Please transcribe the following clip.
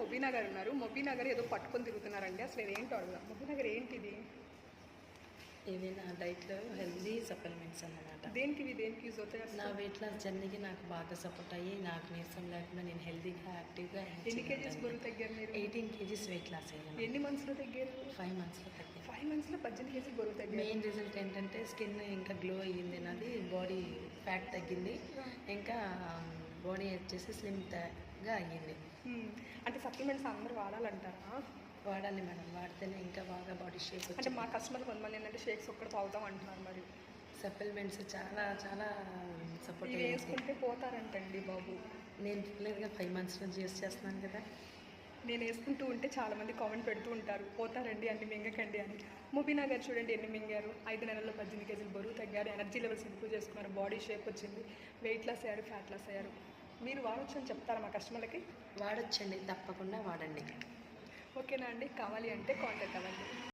మొబీనా గారు ఉన్నారు. మొబీనా గారు ఏదో పట్టుకొని తిరుగుతున్నారండి. అసలు ఏంటో అడుగుదాం. మొబీనా గారు ఏంటిది? ఇవి నా డైట్లో హెల్దీ సప్లిమెంట్స్ అన్నమాట. దేనికి యూజ్ అవుతాయి? నా వెయిట్ లాస్ జర్నీకి నాకు బాగా సపోర్ట్ అయ్యి నాకు నీరసం లేకుండా నేను హెల్దీగా యాక్టివ్గా ఎన్ని కేజీస్ బరువు తగ్గారు మీరు? 18 కేజీస్ వెయిట్ లాస్ అయ్యాను. ఎన్ని మంత్స్లో తగ్గారు? 5 మంత్స్లో తగ్గాను. 5 మంత్స్లో 18 కేజీ బరువు తగ్గారు. మెయిన్ రిజల్ట్ ఏంటంటే స్కిన్ ఇంకా గ్లో అయ్యింది, నాది బాడీ ఫ్యాట్ తగ్గింది, ఇంకా బాడీ వచ్చేసి స్లిమ్గా అయ్యింది. అంటే సప్లిమెంట్స్ అందరూ వాడాలంటారా? వాడాలి మేడం, వాడితేనే ఇంకా బాగా బాడీ షేప్. అంటే మా కస్టమర్ కొంతమంది ఏంటంటే షేక్స్ ఒక్కటి తాగుతాం అంటున్నారు. మరి సప్లిమెంట్స్ చాలా చాలా సపోర్ట్ వేసుకుంటే పోతారంటండి బాబు. నేను రెగ్యులర్గా 5 మంత్స్ నుంచి యూస్ చేస్తున్నాను కదా. నేను వేసుకుంటూ ఉంటే చాలామంది కామెంట్ పెడుతూ ఉంటారు, పోతారండి అన్ని మింగకండి అని. మొబీనా గారు చూడండి ఎన్ని మింగారు. 5 నెలల్లో 18 కేజీలు బరువు తగ్గారు, ఎనర్జీ లెవెల్స్ ఇంప్రూవ్ చేసుకున్నారు, బాడీ షేప్ వచ్చింది, వెయిట్ లాస్ అయ్యారు, ఫ్యాట్ లాస్ అయ్యారు. మీరు వాడచ్చు అని చెప్తారా మా కస్టమర్లకి? వాడొచ్చండి, తప్పకుండా వాడండి. ఓకేనా అండి? కావాలి అంటే కాంటాక్ట్ అవ్వండి.